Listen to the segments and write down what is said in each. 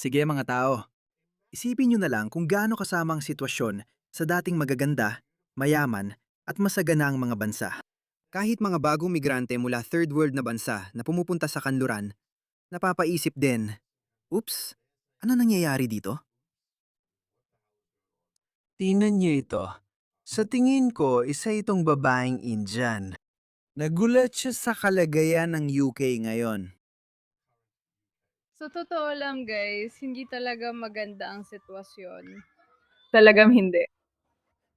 Sige mga tao, isipin nyo na lang kung gaano kasama ang sitwasyon sa dating magaganda, mayaman, at masagana ang mga bansa. Kahit mga bagong migrante mula third world na bansa na pumupunta sa kanluran, napapaisip din, oops, ano nangyayari dito? Tingnan niyo ito. Sa tingin ko, isa itong babaeng Indian. Nagulat siya sa kalagayan ng UK ngayon. Sa totoo lang guys, hindi talaga maganda ang sitwasyon. Talagang hindi.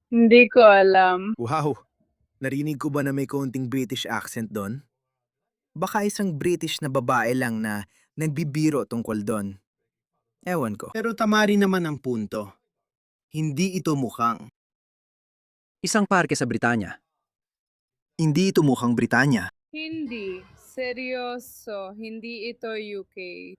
Hindi ko alam. Wow, narinig ko ba na may konting British accent doon? Baka isang British na babae lang na nagbibiro tungkol doon. Ewan ko. Pero tama rin naman ang punto. Hindi ito mukhang. Isang parke sa Britanya. Hindi ito mukhang Britanya. Hindi. Seryoso. Hindi ito UK.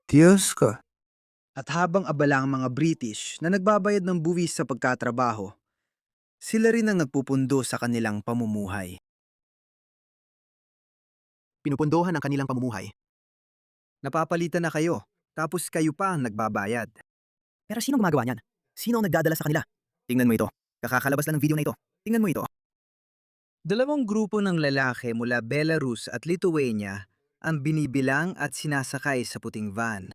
Diyos ko. At habang abala ang mga British na nagbabayad ng buwis sa pagkatrabaho, sila rin ang nagpupundo sa kanilang pamumuhay. Pinupundohan ang kanilang pamumuhay. Napapalitan na kayo, tapos kayo pa ang nagbabayad. Pero sino gumagawa niyan? Sino ang nagdadala sa kanila? Tingnan mo ito. Kakakalabas lang ng video na ito. Tingnan mo ito. Dalawang grupo ng lalaki mula Belarus at Lithuania ang binibilang at sinasakay sa puting van.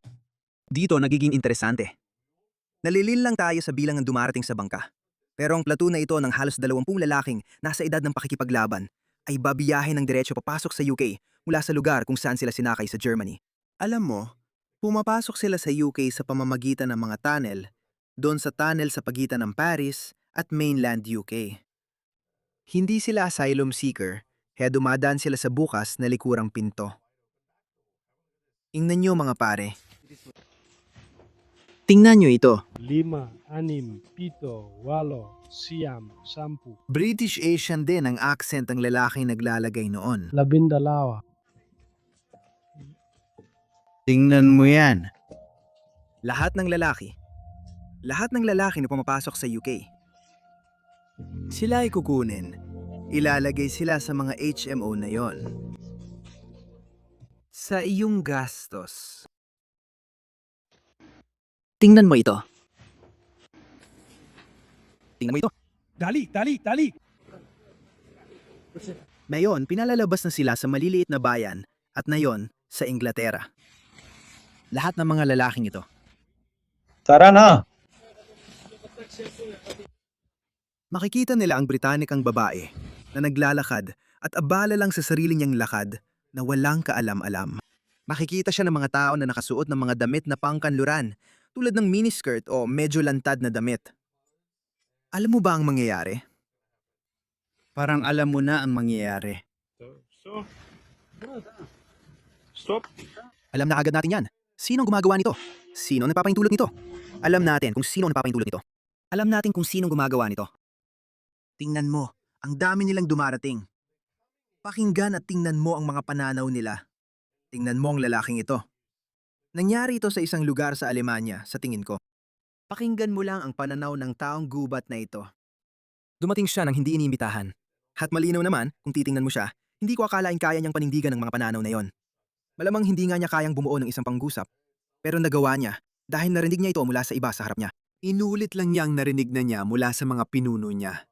Dito nagiging interesante. Nalilil lang tayo sa bilang ng dumarating sa bangka. Pero ang platoon na ito ng halos 20 lalaking nasa edad ng pakikipaglaban ay babiyahe ng diretso papasok sa UK mula sa lugar kung saan sila sinakay sa Germany. Alam mo, pumapasok sila sa UK sa pamamagitan ng mga tunnel, doon sa tunnel sa pagitan ng Paris at mainland UK. Hindi sila asylum seeker, kaya dumadaan sila sa bukas na likurang pinto. Ingnan nyo mga pare. Tingnan nyo ito. 5, 6, 7, 8, 9, 10, British Asian din ang accent ng lalaking naglalagay noon. 12. Tingnan mo yan. Lahat ng lalaki na pumapasok sa UK. Sila ay kukunin. Ilalagay sila sa mga HMO na yon. Sa iyong gastos. Tingnan mo ito. Tingnan mo ito. Dali, dali, dali! Ngayon, pinalalabas na sila sa maliliit na bayan at nayon sa Inglaterra. Lahat ng mga lalaking ito. Tara na! Makikita nila ang Britanikang babae na naglalakad at abala lang sa sarili niyang lakad na walang kaalam-alam. Makikita siya ng mga tao na nakasuot ng mga damit na pangkanluran tulad ng miniskirt o medyo lantad na damit. Alam mo ba ang mangyayari? Parang alam mo na ang mangyayari. Stop! Alam na agad natin yan. Sino ang gumagawa nito? Sino ang nagpapahintulot nito? Alam natin kung sino ang nagpapahintulot nito. Alam natin kung sino ang gumagawa nito. Tingnan mo, ang dami nilang dumarating. Pakinggan at tingnan mo ang mga pananaw nila. Tingnan mo ang lalaking ito. Nangyari ito sa isang lugar sa Alemanya, sa tingin ko. Pakinggan mo lang ang pananaw ng taong gubat na ito. Dumating siya nang hindi iniimbitahan. At malinaw naman, kung titingnan mo siya, hindi ko akalain kaya niyang panindigan ng mga pananaw na yon. Malamang hindi nga niya kayang bumuo ng isang panggusap. Pero nagawa niya dahil narinig niya ito mula sa iba sa harap niya. Inulit lang niya ang narinig na niya mula sa mga pinuno niya.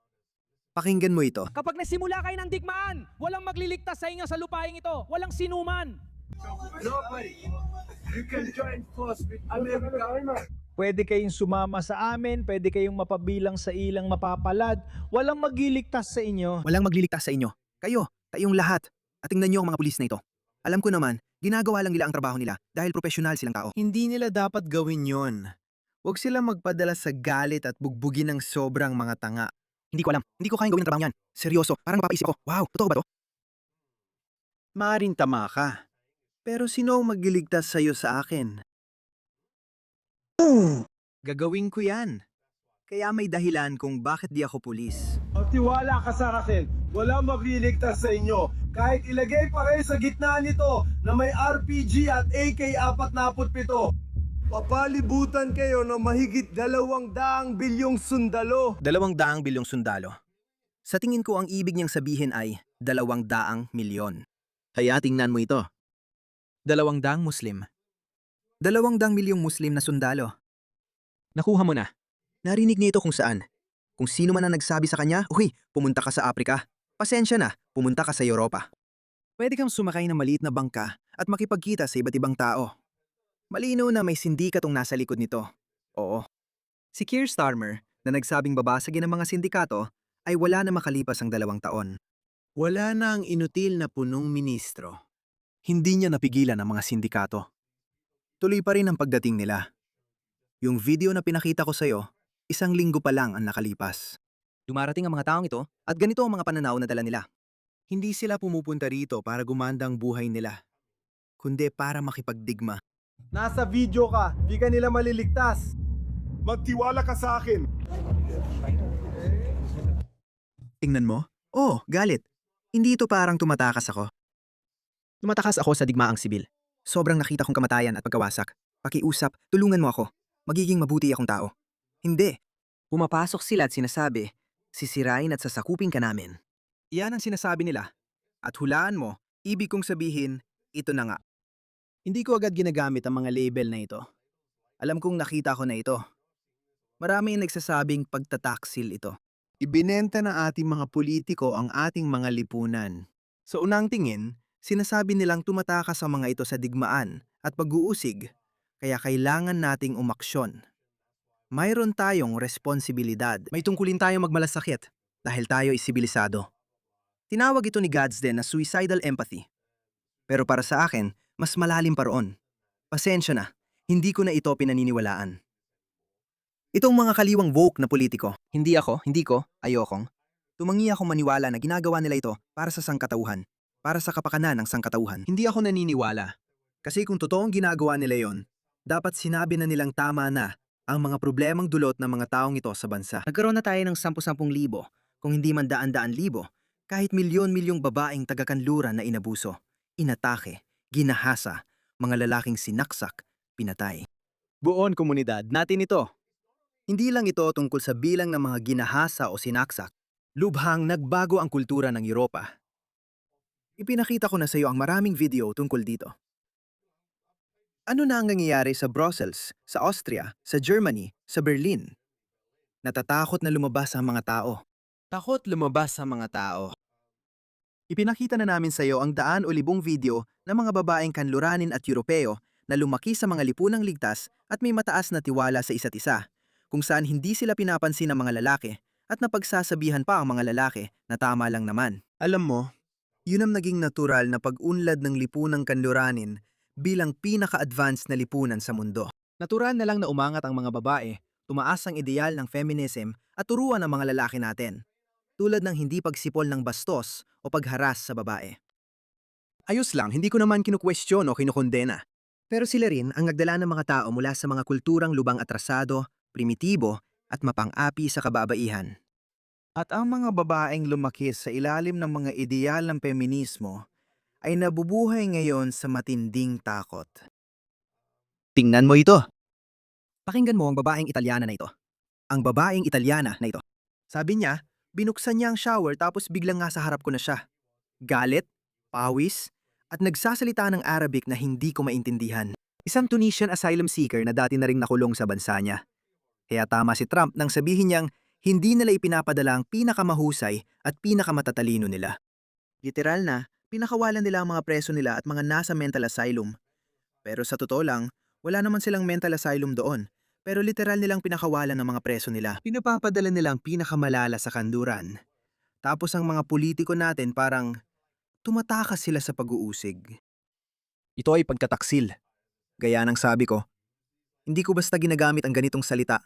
Pakinggan mo ito. Kapag nasimula kayo ng digmaan, walang magliligtas sa inyo sa lupaing ito. Walang sinuman. Pwede kayong sumama sa amin, pwede kayong mapabilang sa ilang mapapalad. Walang magliligtas sa inyo. Walang magliligtas sa inyo. Kayong lahat. At tingnan niyo ang mga pulis na ito. Alam ko naman, ginagawa lang nila ang trabaho nila dahil profesional silang tao. Hindi nila dapat gawin yon. Huwag silang magpadala sa galit at bugbugin ng sobrang mga tanga. Hindi ko alam. Hindi ko kayang gawin ang trabaho niyan. Seryoso, parang napapaisip ko. Wow, totoo ba to? Maaring tama ka. Pero sino ang magliligtas sa'yo sa akin? Gagawin ko yan. Kaya may dahilan kung bakit di ako pulis. Magtiwala ka sa akin. Walang magliligtas sa inyo. Kahit ilagay pa kayo sa gitna nito na may RPG at AK-47. Papalibutan kayo ng mahigit 200 bilyong sundalo. 200 bilyong sundalo. Sa tingin ko ang ibig niyang sabihin ay 200 milyon. Kaya tingnan mo ito. 200 Muslim. 200 milyong Muslim na sundalo. Nakuha mo na. Narinig niya ito kung saan. Kung sino man ang nagsabi sa kanya, uy, pumunta ka sa Afrika. Pasensya na, pumunta ka sa Europa. Pwede kang sumakay ng maliit na bangka at makipagkita sa iba't ibang tao. Malinaw na may sindikatong nasa likod nito. Oo. Si Keir Starmer, na nagsabing babasagin ang mga sindikato, ay wala na makalipas ang 2 taon. Wala na ang inutil na punong ministro. Hindi niya napigilan ang mga sindikato. Tuloy pa rin ang pagdating nila. Yung video na pinakita ko sa'yo, 1 linggo pa lang ang nakalipas. Dumarating ang mga taong ito at ganito ang mga pananaw na dala nila. Hindi sila pumupunta rito para gumanda ang buhay nila, kundi para makipagdigma. Nasa video ka, di ka nila maliligtas. Magtiwala ka sa akin. Tingnan mo? Oh, galit. Hindi ito parang tumatakas ako. Tumatakas ako sa digmaang sibil. Sobrang nakita kong kamatayan at pagkawasak. Pakiusap, tulungan mo ako. Magiging mabuti akong tao. Hindi. Pumapasok sila at sinasabi, sisirain at sasakupin ka namin. Iyan ang sinasabi nila. At hulaan mo, ibig kong sabihin, ito na nga. Hindi ko agad ginagamit ang mga label na ito. Alam kong nakita ko na ito. Marami ang nagsasabing pagtataksil ito. Ibinenta ng ating mga politiko ang ating mga lipunan. Sa unang tingin, sinasabi nilang tumatakas ang mga ito sa digmaan at pag-uusig, kaya kailangan nating umaksyon. Mayroon tayong responsibilidad. May tungkulin tayong magmalasakit dahil tayo ay sibilisado. Tinawag ito ni Gadsden na suicidal empathy. Pero para sa akin, mas malalim pa roon. Pasensya na, hindi ko na ito pinaniniwalaan. Itong mga kaliwang woke na politiko, hindi ko, ayokong. Tumangi akong maniwala na ginagawa nila ito para sa sangkatauhan, para sa kapakanan ng sangkatauhan. Hindi ako naniniwala. Kasi kung totoong ginagawa nila yon, dapat sinabi na nilang tama na ang mga problemang dulot ng mga taong ito sa bansa. Nagkaroon na tayo ng 10,000 libo, kung hindi man daan-daan libo, kahit milyon-milyong babaeng taga-kanluran na inabuso, inatake, ginahasa, mga lalaking sinaksak, pinatay. Buon komunidad natin ito. Hindi lang ito tungkol sa bilang ng mga ginahasa o sinaksak. Lubhang nagbago ang kultura ng Europa. Ipinakita ko na sa iyo ang maraming video tungkol dito. Ano na ang nangyayari sa Brussels, sa Austria, sa Germany, sa Berlin? Natatakot na lumabas ang mga tao. Takot lumabas ang mga tao. Ipinakita na namin sa iyo ang daan o libong video ng mga babaeng kanluranin at Europeo na lumaki sa mga lipunang ligtas at may mataas na tiwala sa isa't isa, kung saan hindi sila pinapansin ng mga lalaki at napagsasabihan pa ang mga lalaki na tama lang naman. Alam mo, yun ang naging natural na pag-unlad ng lipunang kanluranin bilang pinaka-advanced na lipunan sa mundo. Natural na lang na umangat ang mga babae, tumaas ang ideal ng feminism at turuan ang mga lalaki natin, tulad ng hindi pagsipol ng bastos o pagharas sa babae. Ayos lang, hindi ko naman kinukwestiyon o kinukondena. Pero sila rin ang nagdala ng mga tao mula sa mga kulturang lubang atrasado, primitibo at mapang-api sa kababaihan. At ang mga babaeng lumaki sa ilalim ng mga ideal ng feminismo ay nabubuhay ngayon sa matinding takot. Tingnan mo ito. Pakinggan mo ang babaeng Italyana na ito. Ang babaeng Italyana na ito. Sabi niya, binuksan niya ang shower tapos biglang nga sa harap ko na siya. Galit, pawis, at nagsasalita ng Arabic na hindi ko maintindihan. Isang Tunisian asylum seeker na dati na ring nakulong sa bansa niya. Kaya tama si Trump nang sabihin niyang hindi nila ipinapadala ang pinakamahusay at pinakamatatalino nila. Literal na, pinakawalan nila ang mga preso nila at mga nasa mental asylum. Pero sa totoo lang, wala naman silang mental asylum doon. Pero literal nilang pinakawalan ng mga preso nila. Pinapapadala nila ang pinakamalala sa kanluran. Tapos ang mga politiko natin parang tumatakas sila sa pag-uusig. Ito ay pagtataksil. Gaya ng sabi ko, hindi ko basta ginagamit ang ganitong salita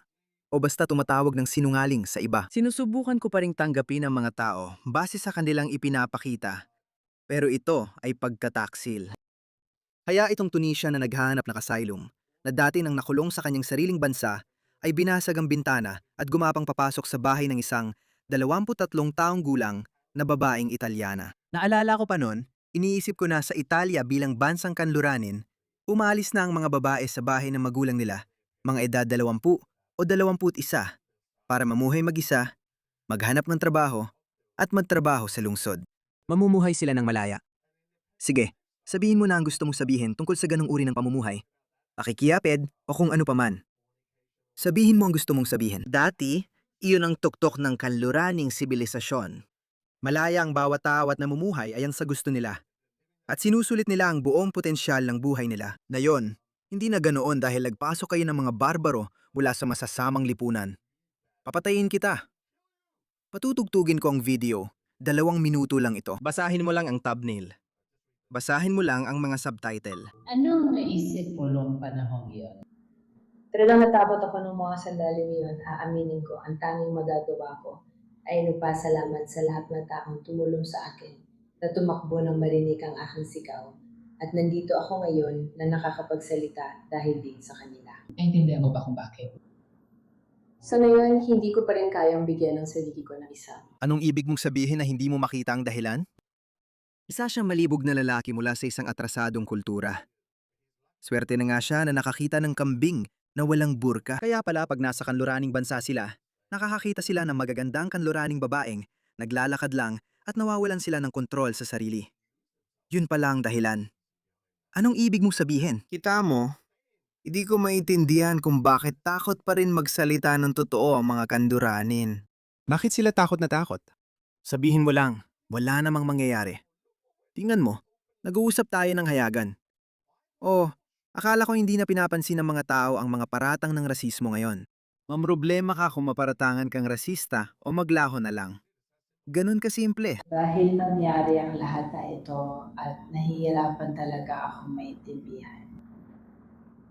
o basta tumatawag ng sinungaling sa iba. Sinusubukan ko pa ring tanggapin ang mga tao base sa kanilang ipinapakita. Pero ito ay pagtataksil. Kaya itong Tunisian na naghahanap ng asylum, na dati nang nakulong sa kanyang sariling bansa, ay binasag ang bintana at gumapang papasok sa bahay ng isang 23 taong gulang na babaeng Italyana. Naalala ko pa noon, iniisip ko na sa Italia bilang bansang kanluranin, Umalis na ang mga babae sa bahay ng magulang nila, mga edad 20 o 21, para mamuhay mag-isa, maghanap ng trabaho, at magtrabaho sa lungsod. Mamumuhay sila ng malaya. Sige, sabihin mo na ang gusto mong sabihin tungkol sa ganong uri ng pamumuhay. Pakikiyapid o kung ano paman. Sabihin mo ang gusto mong sabihin. Dati, iyon ang tuktok ng kanluraning sibilisasyon. Malaya ang bawat tao at namumuhay ayon sa gusto nila. At sinusulit nila ang buong potensyal ng buhay nila. Ngayon, hindi na ganoon dahil nagpasok kayo ng mga barbaro mula sa masasamang lipunan. Papatayin kita. Patutugtugin ko ang video. 2 minuto lang ito. Basahin mo lang ang thumbnail. Basahin mo lang ang mga subtitle. Anong naisip mo noong panahong iyon? Talagang natakot ako nung mga sandaling yun. Aaminin ko, ang tanging magagawa ko ay nagpasalamat sa lahat ng taong tumulong sa akin na tumakbo ng marinig ang aking sigaw. At nandito ako ngayon na nakakapagsalita dahil din sa kanila. Naintindihan mo ba kung bakit? Sa ngayon, hindi ko pa rin kayang bigyan ng sarili ko ng isa. Anong ibig mong sabihin na hindi mo makita ang dahilan? Isa siyang malibog na lalaki mula sa isang atrasadong kultura. Swerte na nga siya na nakakita ng kambing na walang burka. Kaya pala pag nasa kanluraning bansa sila, nakakakita sila ng magagandang kanluraning babaeng, naglalakad lang at nawawalan sila ng kontrol sa sarili. Yun pala ang dahilan. Anong ibig mong sabihin? Kita mo, hindi ko maintindihan kung bakit takot pa rin magsalita ng totoo ang mga kanduranin. Bakit sila takot na takot? Sabihin mo lang, wala namang mangyayari. Tingnan mo, nag-uusap tayo ng hayagan. Oh, akala ko hindi na pinapansin ng mga tao ang mga paratang ng rasismo ngayon. Mamroblema ka kung maparatangan kang rasista o maglaho na lang. Ganun kasimple. Dahil nangyari ang lahat na ito at nahihirapan talaga akong maintindihan.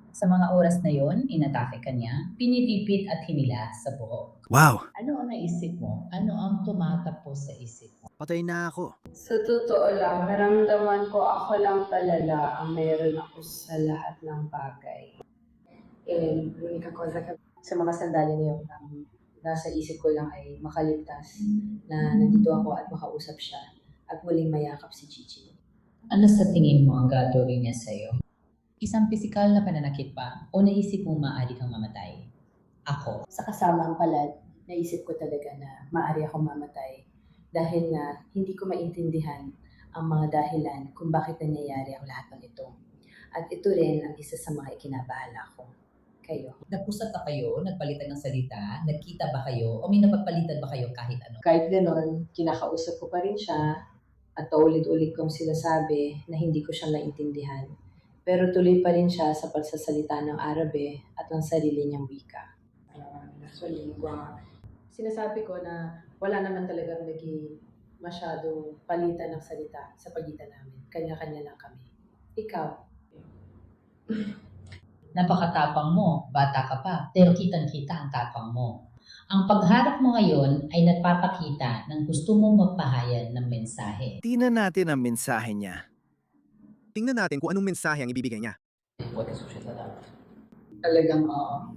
Sa mga oras na yon, inatake ka niya, pinitipit at hinila sa buhok. Wow, Ano ang naisip mo? Ano ang tumatapos sa isip mo? patay na ako. Sa totoo lang, naramdaman ko ako lang palala ang meron ako sa lahat ng bagay. And sa mga sandali na yun, ang nasa isip ko lang ay makaligtas na nandito ako at makausap siya at muling mayakap si Gigi. Ano sa tingin mo ang gagawin niya sa'yo? Isang pisikal na pananakit ba? O naisip mo maaari kang mamatay? Ako, Sa kasamang palad, naisip ko talaga na maaari akong mamatay dahil na hindi ko maintindihan ang mga dahilan kung bakit nangyayari ang lahat ng ito. At ito rin ang isa sa mga ikinabahala ko. Kayo. nagpusat ba kayo? Nagpalitan ng salita? Nagkita ba kayo? O may napagpalitan ba kayo kahit ano? Kahit gano'n, kinakausap ko pa rin siya at paulit-ulit kong sinasabi na hindi ko siya maintindihan. Pero tuloy pa rin siya sa pagsasalita ng Arabe at ang sarili niyang wika. Sinasabi ko na wala naman talagang naging masyadong palitan ng salita sa pagitan namin. Kanya-kanya lang kami. Ikaw, Napakatapang mo, bata ka pa, pero kitang-kita ang tapang mo. Ang pagharap mo ngayon ay nagpapakita ng gusto mong magpahayag ng mensahe. Tingnan natin ang mensahe niya. Tingnan natin kung anong mensahe ang ibibigay niya. talagang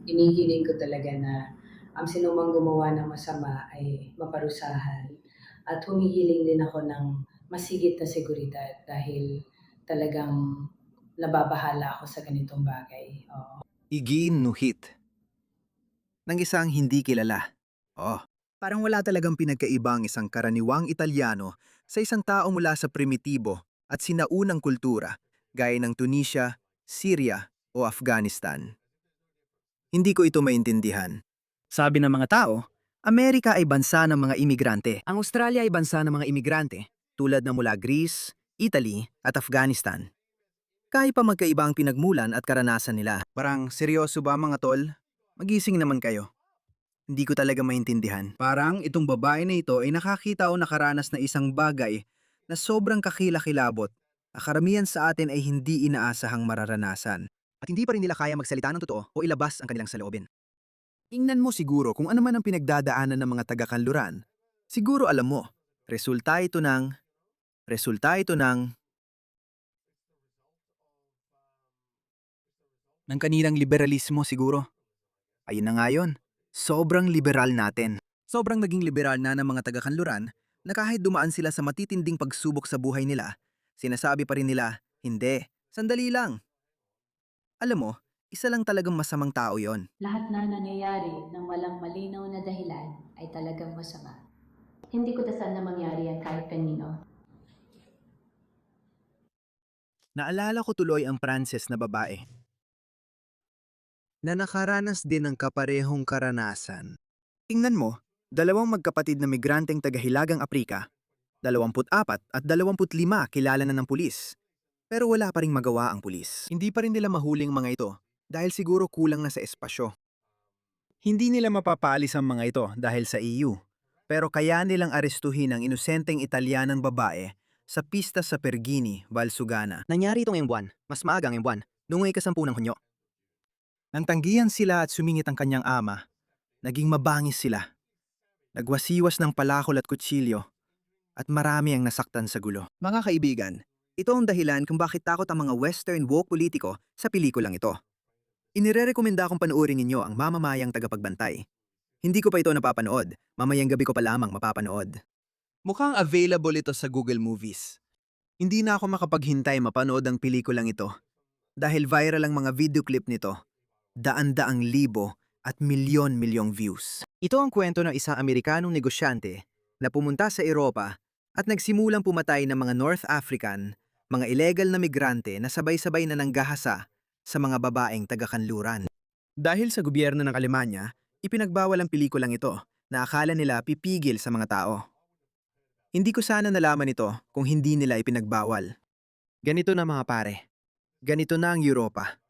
inihiling ko talaga na ang sinumang gumawa ng masama ay maparusahan. At humihiling din ako ng masigit na seguridad dahil talagang nababahala ako sa ganitong bagay. Igin Nuhit. Ng isang hindi kilala. Parang wala talagang pinagkaiba ang isang karaniwang Italyano sa isang tao mula sa primitibo at sinaunang kultura gaya ng Tunisia, Syria o Afghanistan. Hindi ko ito maintindihan. Sabi ng mga tao, Amerika ay bansa ng mga imigrante. Ang Australia ay bansa ng mga imigrante tulad na mula Greece, Italy at Afghanistan. Kahit pa magkaiba ang pinagmulan at karanasan nila. Parang seryoso ba mga tol? Magising naman kayo. Hindi ko talaga maintindihan. Parang itong babae na ito ay nakakita o nakaranas na isang bagay na sobrang kakilakilabot na karamihan sa atin ay hindi inaasahang mararanasan. At hindi pa rin nila kaya magsalita ng totoo o ilabas ang kanilang saloobin. Tingnan mo siguro kung ano man ang pinagdadaanan ng mga taga-kanluran. Siguro alam mo, resulta ito ng kanilang liberalismo siguro. Ayun na nga yun. Sobrang liberal natin. Sobrang naging liberal na ng mga taga-kanluran na kahit dumaan sila sa matitinding pagsubok sa buhay nila, sinasabi pa rin nila, hindi, sandali lang. Alam mo, isa lang talagang masamang tao yon. Lahat na nangyayari ng walang malinaw na dahilan ay talagang masama. Hindi ko dasal na mangyari yan kahit kanino. Naalala ko tuloy ang Pranses na babae. Na nakaranas din ng kaparehong karanasan. Tingnan mo, dalawang magkapatid na migranteng taga-Hilagang Aprika, 24 at 25 kilala na ng pulis. Pero wala pa ring magawa ang pulis. Hindi pa rin nila mahuling mga ito dahil siguro kulang na sa espasyo. Hindi nila mapapalis ang mga ito dahil sa EU. Pero kaya nilang arestuhin ang inosenteng Italianang babae sa pista sa Pergini, Valsugana. Nangyari itong buwan, mas maagang buwan, noong ika-10 ng Hunyo. Nangtanggihan sila at sumingit ang kanyang ama. Naging mabangis sila. Nagwasiwas ng palakol at kutsilyo. At marami ang nasaktan sa gulo. Mga kaibigan, ito ang dahilan kung bakit takot ang mga Western woke politiko sa pelikulang ito. Inirerekomenda kong panuorin ninyo ang Mamamayang Tagapagbantay. Hindi ko pa ito napapanood, mamayang gabi ko pa lamang mapapanood. Mukhang available ito sa Google Movies. Hindi na ako makapaghintay mapanood ang pelikulang ito. Dahil viral ang mga video clip nito. Daan-daang libo at milyon-milyong views. Ito ang kwento ng isang Amerikanong negosyante na pumunta sa Europa at nagsimulang pumatay ng mga North African, mga illegal na migrante na sabay-sabay na nanggahasa sa mga babaeng taga-kanluran. Dahil sa gobyerno ng Alemanya, ipinagbawal ang pelikulang ito na akala nila pipigil sa mga tao. Hindi ko sana nalaman ito kung hindi nila ipinagbawal. Ganito na mga pare. Ganito na ang Europa.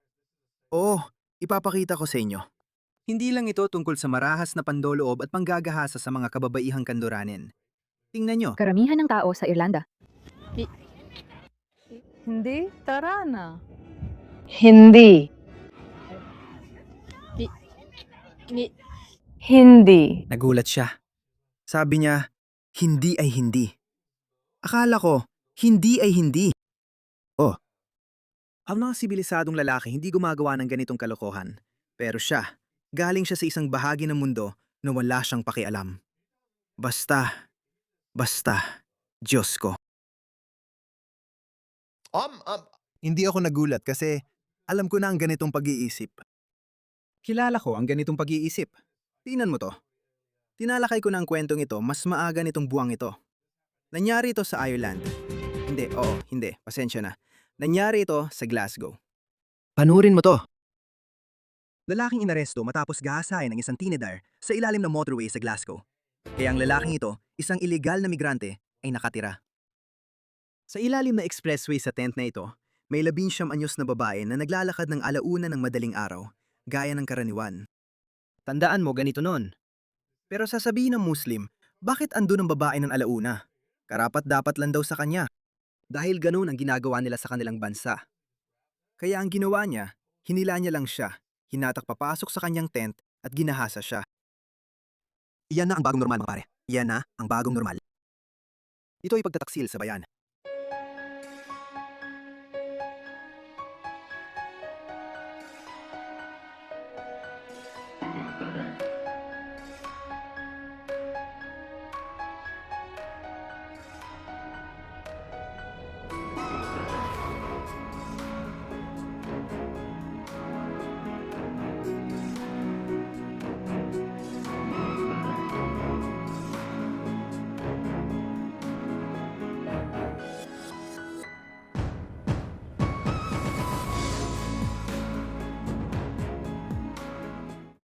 Oo, ipapakita ko sa inyo. Hindi lang ito tungkol sa marahas na pandoloob at panggagahasa sa mga kababaihang Kanduranin. Tingnan nyo. Karamihan ng tao sa Irlanda. Hindi? Tara na. Hindi. Hindi. Nagulat siya. Sabi niya, hindi ay hindi. Akala ko, hindi ay hindi. Oh, ang mga sibilisadong lalaki hindi gumagawa ng ganitong kalokohan. Pero siya, galing siya sa isang bahagi ng mundo na wala siyang pakialam. Basta, Diyos ko. Hindi ako nagulat kasi alam ko na ang ganitong pag-iisip. Kilala ko ang ganitong pag-iisip. Tingnan mo to. Tinalakay ko na ang kwentong ito mas maaga nitong buwang ito. Nangyari ito sa Ireland. Hindi. Pasensya na. Nangyari ito sa Glasgow. Panurin mo to. Lalaking inaresto matapos gahasain ng isang teenager sa ilalim ng motorway sa Glasgow. Kaya ang lalaking ito, isang illegal na migrante, ay nakatira. Sa ilalim na expressway sa tent na ito, may 19 anyos na babae na naglalakad ng alauna ng madaling araw, gaya ng karaniwan. Tandaan mo ganito nun. Pero sasabihin ng Muslim, bakit andun ang babae ng alauna? Karapat dapat lang daw sa kanya. Dahil ganun ang ginagawa nila sa kanilang bansa. Kaya ang ginawa niya, hinila niya lang siya, hinatak papasok sa kanyang tent at ginahasa siya. Iyan na ang bagong normal mga pare. Iyan na ang bagong normal. Ito ay pagtataksil sa bayan.